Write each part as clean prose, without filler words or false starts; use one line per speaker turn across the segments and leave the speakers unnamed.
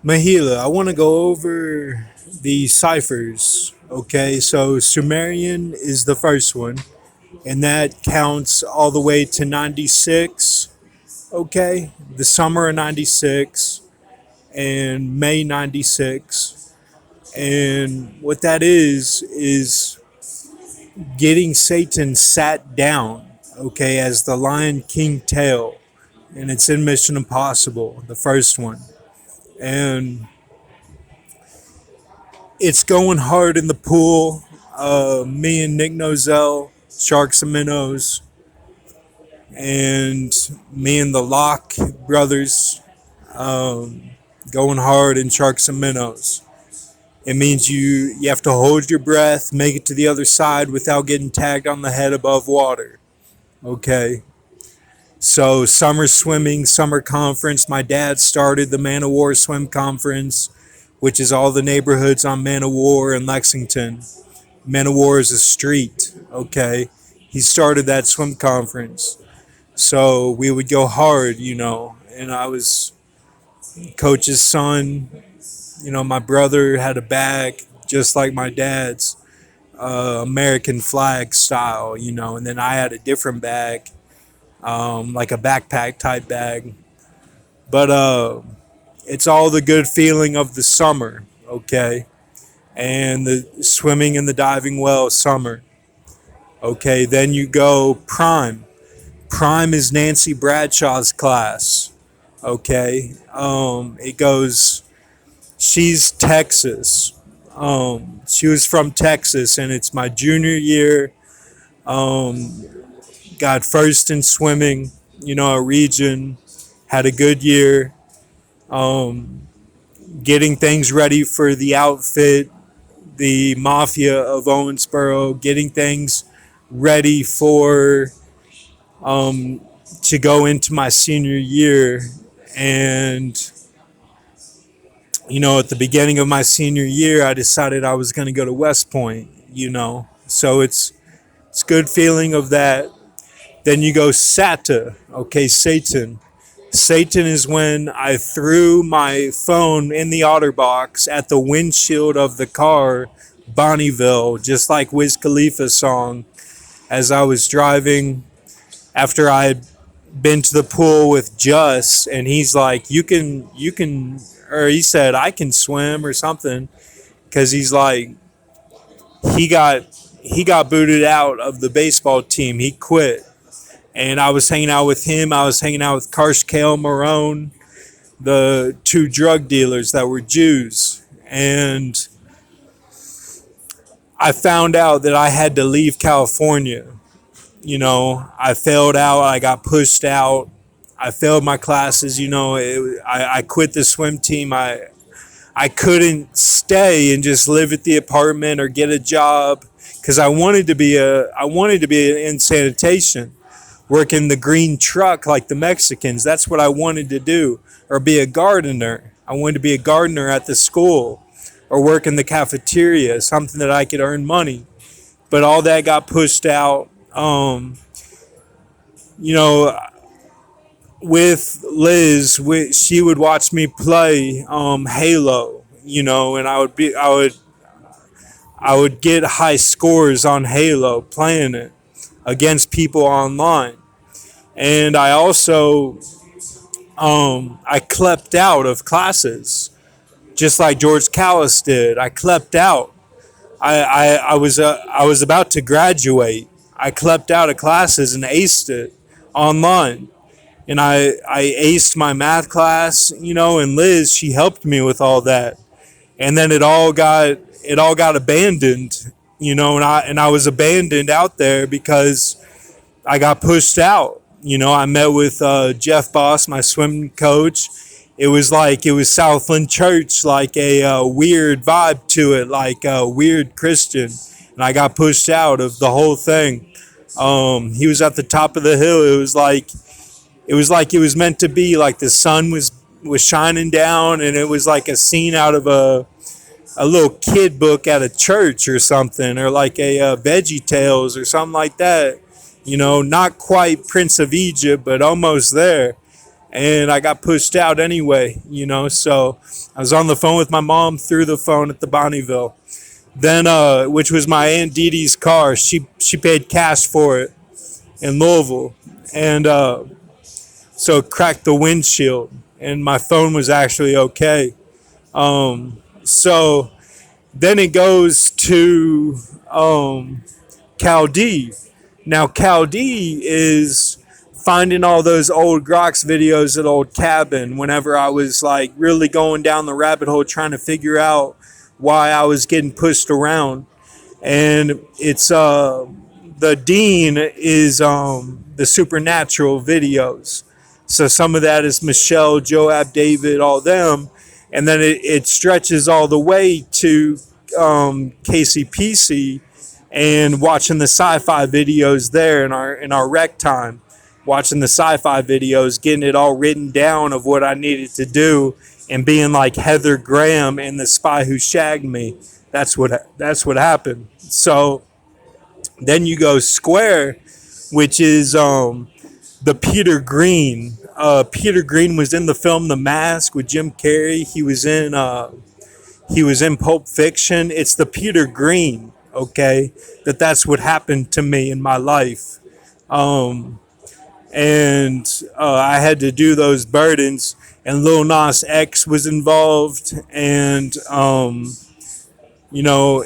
Mahila, I want to go over the ciphers. Okay, so Sumerian is the first one, and that counts all the way to 96. Okay, the summer of 96 and May 96. And what that is getting Satan sat down, okay, as the Lion King tale. And it's in Mission Impossible, the first one. And it's going hard in the pool. Me and Nick Nozell, Sharks and Minnows, and me and the Locke brothers, um, going hard in Sharks and Minnows. It means you have to hold your breath, make it to the other side without getting tagged on the head above water. Okay. So summer swimming, summer conference. My dad started the Man of War Swim Conference, which is all the neighborhoods on Man of War in Lexington. Man of War is a street. Okay. He started that swim conference. So we would go hard, and I was coach's son. My brother had a bag just like my dad's, American flag style, and then I had a different bag, like a backpack type bag. But it's all the good feeling of the summer, okay? And the swimming and the diving well, summer. Okay, then you go prime. Prime is Nancy Bradshaw's class. Okay, it goes. She's Texas. She was from Texas, and it's my junior year. Um, got first in swimming. A region. Had a good year. Um, getting things ready for the outfit, the mafia of Owensboro. Getting things ready for um, to go into my senior year. And, at the beginning of my senior year, I decided I was going to go to West Point. So it's good feeling of that. Then you go Sata, okay, Satan. Satan is when I threw my phone in the OtterBox at the windshield of the car, Bonneville, just like Wiz Khalifa's song, as I was driving after I had been to the pool with Just, and he's like, or he said, I can swim or something, because he's like, he got he got booted out of the baseball team. He quit, and I was hanging out with him. I was hanging out with Karsh Kale Marone, the two drug dealers that were Jews, and I found out that I had to leave California. I failed out. I got pushed out. I failed my classes. I quit the swim team. I couldn't stay and just live at the apartment or get a job because I wanted to be in sanitation, working the green truck like the Mexicans. That's what I wanted to do, or be a gardener. I wanted to be a gardener at the school or work in the cafeteria, something that I could earn money. But all that got pushed out. You know, with Liz, she would watch me play Halo. And I would get high scores on Halo playing it against people online. And I also I clept out of classes just like George Callis did. I clept out. I was about to graduate. I clept out of classes and aced it online. And I aced my math class, and Liz, she helped me with all that. And then it all got abandoned, and I was abandoned out there because I got pushed out. I met with Jeff Boss, my swim coach. It was Southland Church, like a weird vibe to it, like a weird Christian, and I got pushed out of the whole thing. He was at the top of the hill. It was meant to be. Like the sun was shining down, and it was like a scene out of a little kid book at a church or something, or like a Veggie Tales or something like that. Not quite Prince of Egypt, but almost there. and I got pushed out anyway, you know. So I was on the phone with my mom through the phone at the Bonneville. Then, which was my Aunt Dee Dee's car. She paid cash for it in Louisville, and so it cracked the windshield, and my phone was actually okay. So then it goes to Cal D. Now Cal D is finding all those old Grox videos at Old Cabin whenever I was like really going down the rabbit hole trying to figure out why I was getting pushed around. And it's the dean is the supernatural videos. So some of that is Michelle, Joab, David, all them, and then it stretches all the way to KCPC and watching the sci-fi videos there in our rec time, watching the sci-fi videos, getting it all written down of what I needed to do, and being like Heather Graham in The Spy Who Shagged Me. That's what happened. So then you go Square, which is the Peter Green. Peter Green was in the film The Mask with Jim Carrey. He was in Pulp Fiction. It's the Peter Green, okay? That's what happened to me in my life. And I had to do those burdens, and Lil Nas X was involved, and you know,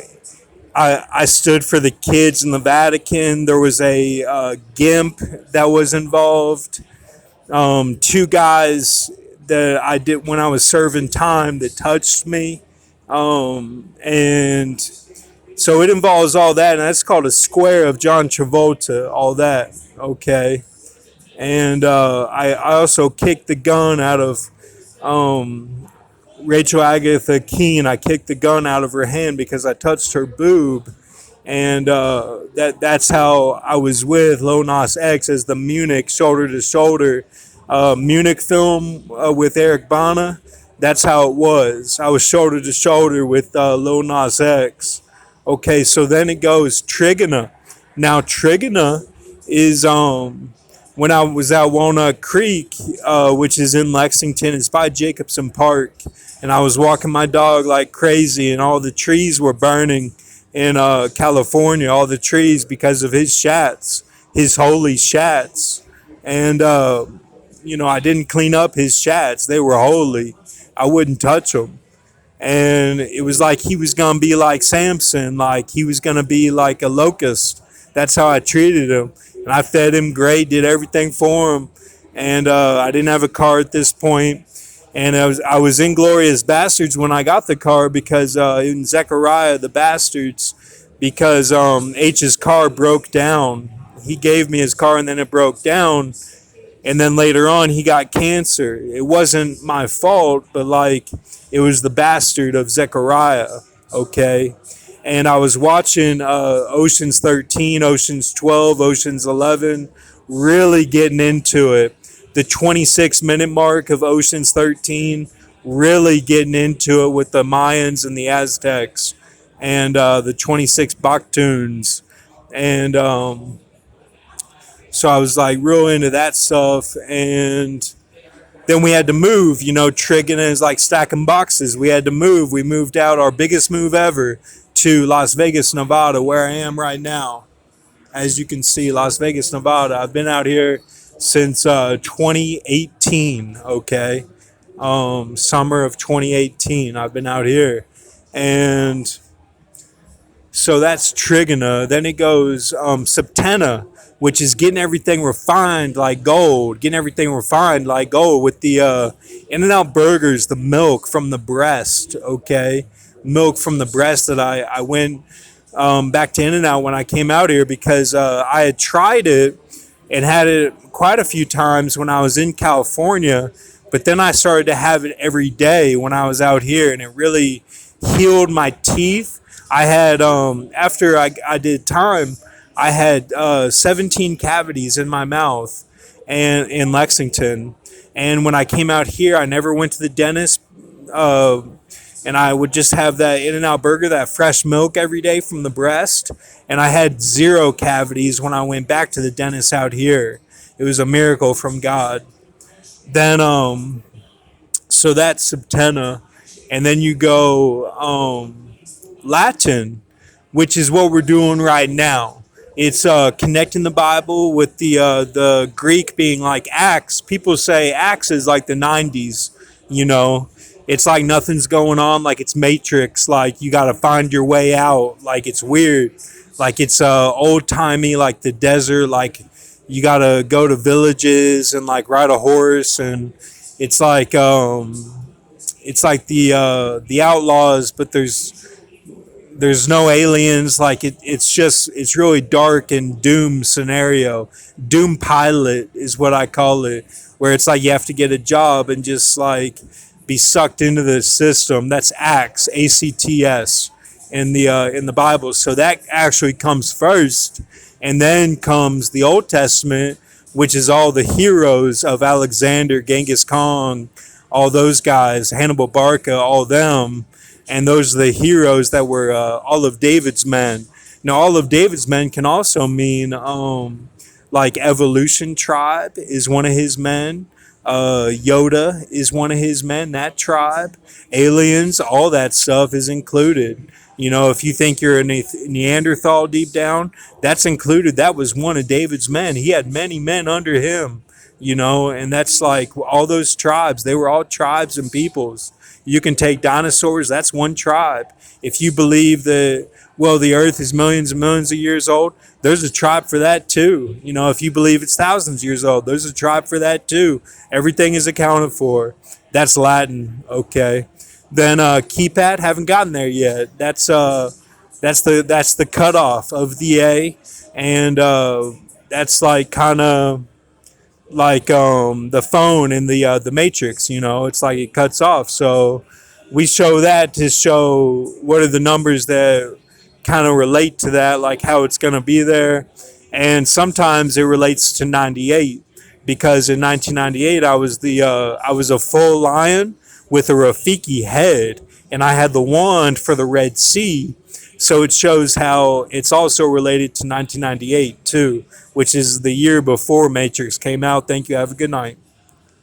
I stood for the kids in the Vatican. There was a GIMP that was involved. Two guys that I did when I was serving time that touched me. And so it involves all that, and that's called a square of John Travolta, all that, okay? And I also kicked the gun out of Rachel Agatha Keene. I kicked the gun out of her hand because I touched her boob, and that's how I was with Lil Nas X as the Munich shoulder to shoulder Munich film with Eric Bana. That's how it was. I was shoulder to shoulder with Lil Nas X. Okay, so then it goes Trigona. Now Trigona is when I was at Walnut Creek, which is in Lexington. It's by Jacobson Park, and I was walking my dog like crazy, and all the trees were burning in California. All the trees because of his shats, his holy shats, and I didn't clean up his shats. They were holy. I wouldn't touch them. And it was like he was going to be like Samson, like he was going to be like a locust. That's how I treated him. And I fed him great, did everything for him. And I didn't have a car at this point. And I was in Glorious Bastards when I got the car because in Zechariah, the Bastards, because H's car broke down. He gave me his car and then it broke down. And then later on, he got cancer. It wasn't my fault, but like it was the bastard of Zechariah, okay? And I was watching Ocean's 13, Ocean's 12, Ocean's 11, really getting into it. The 26-minute mark of Ocean's 13, really getting into it with the Mayans and the Aztecs, and the 26 Baktuns. And so I was like real into that stuff. And then we had to move, Trigging is like stacking boxes. We had to move. We moved out, our biggest move ever, to Las Vegas, Nevada, where I am right now. As you can see, Las Vegas, Nevada. I've been out here since 2018, okay? Summer of 2018, I've been out here. And so that's Trigona. Then it goes Septena, which is getting everything refined like gold. Getting everything refined like gold with the In-N-Out burgers, the milk from the breast, okay? Milk from the breast that I went back to In-N-Out when I came out here because I had tried it and had it quite a few times when I was in California. But then I started to have it every day when I was out here, and it really healed my teeth. I had, after I did time, I had 17 cavities in my mouth and in Lexington. And when I came out here, I never went to the dentist. And I would just have that In-N-Out burger, that fresh milk every day from the breast. And I had 0 cavities when I went back to the dentist out here. It was a miracle from God. Then so that's Septenna, and then you go Latin, which is what we're doing right now. It's connecting the Bible with the Greek being like Acts. People say Acts is like the '90s. You know, it's like nothing's going on. Like it's Matrix. Like you got to find your way out. Like it's weird. Like it's old timey. Like the desert. Like you got to go to villages and like ride a horse, and it's like the outlaws, but there's no aliens. Like it's just it's really dark and doom scenario. Doom pilot is what I call it, where it's like you have to get a job and just like be sucked into the system. That's Acts, ACTS, in the Bible. So that actually comes first, and then comes the Old Testament, which is all the heroes of Alexander, Genghis Khan, all those guys, Hannibal Barca, all them, and those are the heroes that were all of David's men. Now, all of David's men can also mean like evolution tribe is one of his men. Yoda is one of his men. That tribe, aliens, all that stuff is included. You know, if you think you're a Neanderthal deep down, that's included. That was one of David's men. He had many men under him, you know, and that's like all those tribes. They were all tribes and peoples. You can take dinosaurs, that's one tribe. If you believe that, well, the earth is millions and millions of years old, there's a tribe for that too. You know, if you believe it's thousands of years old, there's a tribe for that too. Everything is accounted for. That's Latin, okay. Then keypad, haven't gotten there yet. That's the cutoff of the A, and that's like kind of like the phone in the Matrix. You know, it's like it cuts off. So we show that to show what are the numbers that kind of relate to that, like how it's going to be there. And sometimes it relates to '98 because in 1998 I was a full lion with a Rafiki head, and I had the wand for the Red Sea. So it shows how it's also related to 1998 too, which is the year before Matrix came out. Thank you. Have a good night.